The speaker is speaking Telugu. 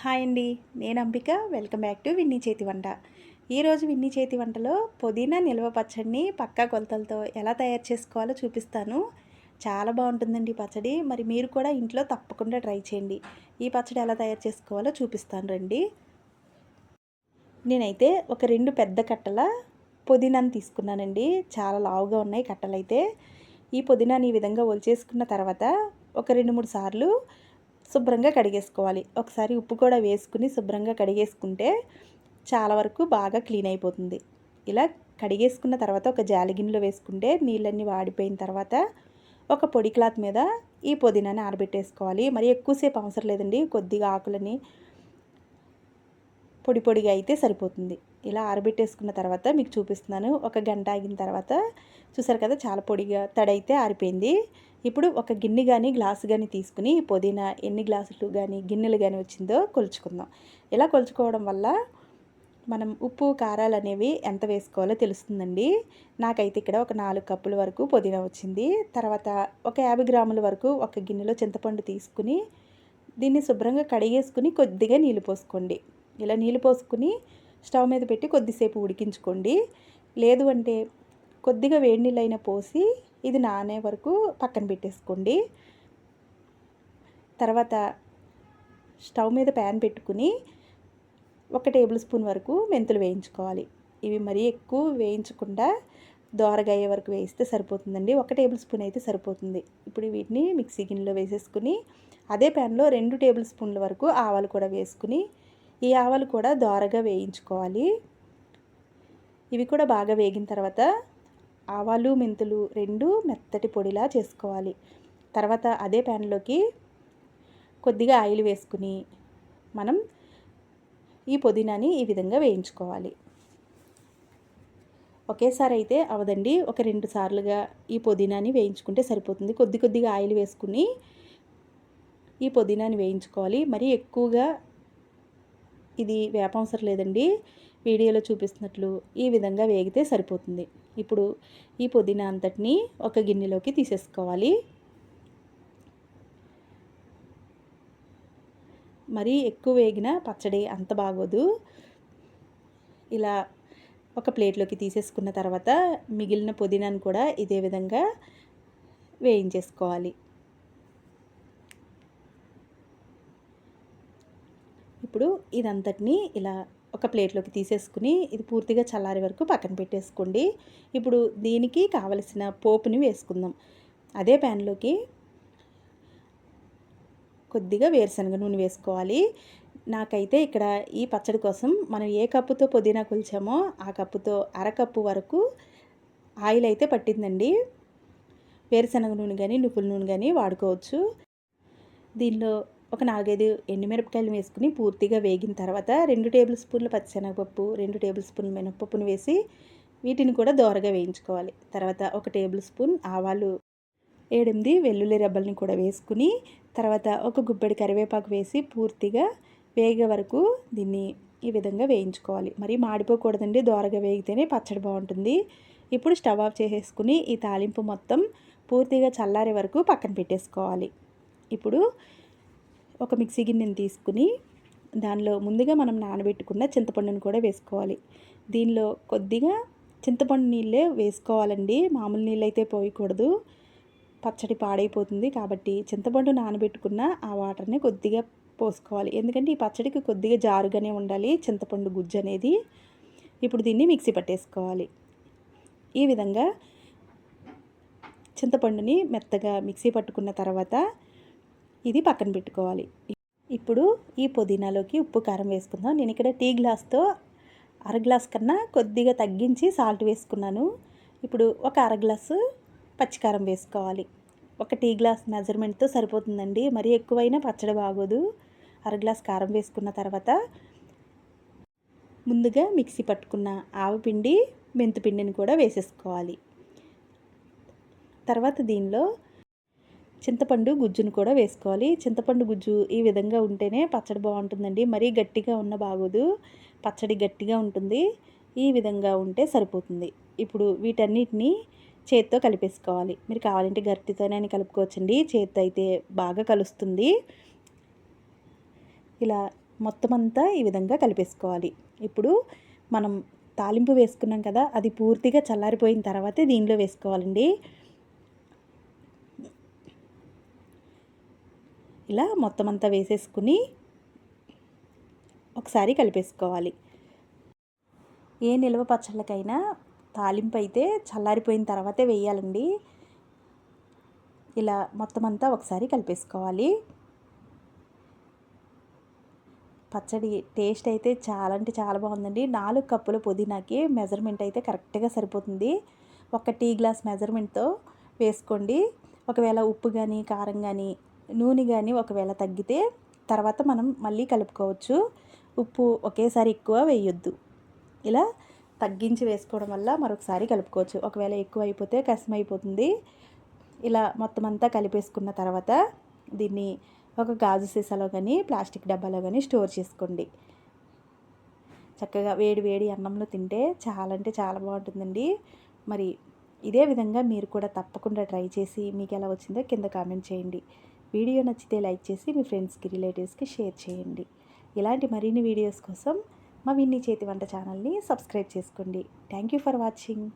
హాయ్ అండి, నేను Ambika. Welcome back to Vinni చేతి వంట. ఈరోజు విన్నీ చేతి వంటలో పుదీనా నిల్వ పచ్చడిని పక్కా కొలతలతో ఎలా తయారు చేసుకోవాలో చూపిస్తాను. చాలా బాగుంటుందండి ఈ పచ్చడి. మరి మీరు కూడా ఇంట్లో తప్పకుండా ట్రై చేయండి. ఈ పచ్చడి ఎలా తయారు చేసుకోవాలో చూపిస్తాను రండి. నేనైతే ఒక 2 పెద్ద కట్టల పుదీనాను తీసుకున్నానండి. చాలా లావుగా ఉన్నాయి కట్టలైతే. ఈ పుదీనాని ఈ విధంగా ఒలిచేసుకున్న తర్వాత ఒక 2-3 సార్లు శుభ్రంగా కడిగేసుకోవాలి. ఒకసారి ఉప్పు కూడా వేసుకుని శుభ్రంగా కడిగేసుకుంటే చాలా వరకు బాగా క్లీన్ అయిపోతుంది. ఇలా కడిగేసుకున్న తర్వాత ఒక జాలి గిన్నెలో వేసుకుంటే నీళ్ళన్నీ వాడిపోయిన తర్వాత ఒక పొడి క్లాత్ మీద ఈ పుదీనాని ఆరబెట్టేసుకోవాలి. మరి ఎక్కువసేపు అవసరం లేదండి. కొద్దిగా ఆకులని పొడి పొడిగా అయితే సరిపోతుంది. ఇలా ఆరబెట్టేసుకున్న తర్వాత మీకు చూపిస్తున్నాను. ఒక గంట ఆగిన తర్వాత చూసారు కదా, చాలా పొడిగా తడైతే ఆరిపోయింది. ఇప్పుడు ఒక గిన్నె కానీ గ్లాసు కానీ తీసుకుని పుదీనా ఎన్ని గ్లాసులు కానీ గిన్నెలు కానీ వచ్చిందో కొలుచుకుందాం. ఇలా కొలుచుకోవడం వల్ల మనం ఉప్పు కారాలు అనేవి ఎంత వేసుకోవాలో తెలుస్తుందండి. నాకైతే ఇక్కడ ఒక 4 కప్పుల వరకు పుదీనా వచ్చింది. తర్వాత ఒక 50 గ్రాముల వరకు ఒక గిన్నెలో చింతపండు తీసుకుని దీన్ని శుభ్రంగా కడిగేసుకుని కొద్దిగా నీళ్ళు పోసుకోండి. ఇలా నీళ్ళు పోసుకుని స్టవ్ మీద పెట్టి కొద్దిసేపు ఉడికించుకోండి. లేదు అంటే కొద్దిగా వేడి నీళ్ళైనా పోసి ఇది నానే వరకు పక్కన పెట్టేసుకోండి. తర్వాత స్టవ్ మీద ప్యాన్ పెట్టుకుని 1 టేబుల్ స్పూన్ వరకు మెంతులు వేయించుకోవాలి. ఇవి మరీ ఎక్కువ వేయించకుండా దోరగా అయ్యే వరకు వేయిస్తే సరిపోతుందండి. 1 టేబుల్ స్పూన్ అయితే సరిపోతుంది. ఇప్పుడు వీటిని మిక్సీ గిన్నెలో వేసేసుకుని అదే ప్యాన్లో 2 టేబుల్ స్పూన్ల వరకు ఆవాలు కూడా వేసుకుని ఈ ఆవాలు కూడా దోరగా వేయించుకోవాలి. ఇవి కూడా బాగా వేగిన తర్వాత ఆవాలు మెంతులు 2 మెత్తటి పొడిలా చేసుకోవాలి. తర్వాత అదే ప్యాన్లోకి కొద్దిగా ఆయిల్ వేసుకుని మనం ఈ పుదీనాని ఈ విధంగా వేయించుకోవాలి. ఒకేసారి అయితే అవదండి. ఒక 2 సార్లుగా ఈ పుదీనాని వేయించుకుంటే సరిపోతుంది. కొద్ది కొద్దిగా ఆయిల్ వేసుకుని ఈ పుదీనాని వేయించుకోవాలి. మరీ ఎక్కువగా ఇది వేపవసరం లేదండి. వీడియోలో చూపిస్తున్నట్లు ఈ విధంగా వేగితే సరిపోతుంది. ఇప్పుడు ఈ పుదీనా అంతటిని ఒక గిన్నెలోకి తీసేసుకోవాలి. మరీ ఎక్కువ వేగిన పచ్చడి అంత బాగోదు. ఇలా ఒక ప్లేట్లోకి తీసేసుకున్న తర్వాత మిగిలిన పుదీనాను కూడా ఇదే విధంగా వేయించేసుకోవాలి. ఇప్పుడు ఇదంతటిని ఇలా ఒక ప్లేట్లోకి తీసేసుకుని ఇది పూర్తిగా చల్లారే వరకు పక్కన పెట్టేసుకోండి. ఇప్పుడు దీనికి కావలసిన పోపుని వేసుకుందాం. అదే ప్యాన్లోకి కొద్దిగా వేరుశనగ నూనె వేసుకోవాలి. నాకైతే ఇక్కడ ఈ పచ్చడి కోసం మనం ఏ కప్పుతో పుదీనా కొలిచామో ఆ కప్పుతో అరకప్పు వరకు ఆయిల్ అయితే పట్టిందండి. వేరుశనగ నూనె కానీ నువ్వుల నూనె కానీ వాడుకోవచ్చు. దీనిలో ఒక 4-5 ఎండుమిరపకాయలు వేసుకుని పూర్తిగా వేగిన తర్వాత 2 టేబుల్ స్పూన్ల పచ్చిశనగపప్పు 2 టేబుల్ స్పూన్ల మినపప్పును వేసి వీటిని కూడా దోరగా వేయించుకోవాలి. తర్వాత 1 టేబుల్ స్పూన్ ఆవాలు 7-8 వెల్లుల్లి రెబ్బల్ని కూడా వేసుకుని తర్వాత ఒక గుప్పెడి కరివేపాకు వేసి పూర్తిగా వేగే వరకు దీన్ని ఈ విధంగా వేయించుకోవాలి. మరి మాడిపోకూడదండి. దోరగా వేగితేనే పచ్చడి బాగుంటుంది. ఇప్పుడు స్టవ్ ఆఫ్ చేసేసుకుని ఈ తాలింపు మొత్తం పూర్తిగా చల్లారే వరకు పక్కన పెట్టేసుకోవాలి. ఇప్పుడు ఒక మిక్సీ గిన్నెని తీసుకుని దానిలో ముందుగా మనం నానబెట్టుకున్న చింతపండుని కూడా వేసుకోవాలి. దీనిలో కొద్దిగా చింతపండు నీళ్ళే వేసుకోవాలండి. మామూలు నీళ్ళు అయితే పోయకూడదు, పచ్చడి పాడైపోతుంది. కాబట్టి చింతపండు నానబెట్టుకున్న ఆ వాటర్ని కొద్దిగా పోసుకోవాలి. ఎందుకంటే ఈ పచ్చడికి కొద్దిగా జారుగానే ఉండాలి చింతపండు గుజ్జు అనేది. ఇప్పుడు దీన్ని మిక్సీ పట్టేసుకోవాలి. ఈ విధంగా చింతపండుని మెత్తగా మిక్సీ పట్టుకున్న తర్వాత ఇది పక్కన పెట్టుకోవాలి. ఇప్పుడు ఈ పుదీనాలోకి ఉప్పు కారం వేసుకుందాం. నేను ఇక్కడ టీ గ్లాస్తో అర గ్లాస్ కన్నా కొద్దిగా తగ్గించి సాల్ట్ వేసుకున్నాను. ఇప్పుడు ఒక అర గ్లాసు పచ్చికారం వేసుకోవాలి. ఒక టీ గ్లాస్ మెజర్మెంట్తో సరిపోతుందండి. మరీ ఎక్కువైనా పచ్చడి బాగోదు. అర గ్లాస్ కారం వేసుకున్న తర్వాత ముందుగా మిక్సీ పట్టుకున్న ఆవపిండి మెంతిపిండిని కూడా వేసేసుకోవాలి. తర్వాత దీనిలో చింతపండు గుజ్జును కూడా వేసుకోవాలి. చింతపండు గుజ్జు ఈ విధంగా ఉంటేనే పచ్చడి బాగుంటుందండి. మరీ గట్టిగా ఉన్న బాగోదు. పచ్చడి గట్టిగా ఉంటుంది. ఈ విధంగా ఉంటే సరిపోతుంది. ఇప్పుడు వీటన్నిటిని చేత్తో కలిపేసుకోవాలి. మీరు కావాలంటే గరిటెతోనే కలుపుకోవచ్చండి. చేత్తో అయితే బాగా కలుస్తుంది. ఇలా మొత్తం అంతా ఈ విధంగా కలిపేసుకోవాలి. ఇప్పుడు మనం తాలింపు వేసుకున్నాం కదా, అది పూర్తిగా చల్లారిపోయిన తర్వాతే దీనిలో వేసుకోవాలండి. ఇలా మొత్తం అంతా వేసేసుకుని ఒకసారి కలిపేసుకోవాలి. ఏ నిల్వ పచ్చళ్ళకైనా తాలింపు అయితే చల్లారిపోయిన తర్వాతే వేయాలండి. ఇలా మొత్తం అంతా ఒకసారి కలిపేసుకోవాలి. పచ్చడి టేస్ట్ అయితే చాలా అంటే చాలా బాగుందండి. 4 కప్పుల పుదీనాకి మెజర్మెంట్ అయితే కరెక్ట్గా సరిపోతుంది. ఒక టీ గ్లాస్ మెజర్మెంట్తో వేసుకోండి. ఒకవేళ ఉప్పు కానీ, కారం కానీ, నూనె కానీ ఒకవేళ తగ్గితే తర్వాత మనం మళ్ళీ కలుపుకోవచ్చు. ఉప్పు ఒకేసారి ఎక్కువ వేయొద్దు. ఇలా తగ్గించి వేసుకోవడం వల్ల మరొకసారి కలుపుకోవచ్చు. ఒకవేళ ఎక్కువ అయిపోతే కష్టమైపోతుంది. ఇలా మొత్తం అంతా కలిపేసుకున్న తర్వాత దీన్ని ఒక గాజు సీసాలో కానీ, ప్లాస్టిక్ డబ్బాలో కానీ స్టోర్ చేసుకోండి. చక్కగా వేడి వేడి అన్నంలో తింటే చాలా అంటే చాలా బాగుంటుందండి. మరి ఇదే విధంగా మీరు కూడా తప్పకుండా ట్రై చేసి మీకు ఎలా వచ్చిందో కింద కామెంట్ చేయండి. వీడియో నచ్చితే లైక్ చేసి మీ ఫ్రెండ్స్కి, రిలేటివ్స్కి షేర్ చేయండి. ఇలాంటి మరిన్ని వీడియోస్ కోసం మా విన్నీ చేతి వంట ఛానల్ని సబ్స్క్రైబ్ చేసుకోండి. Thank you for watching.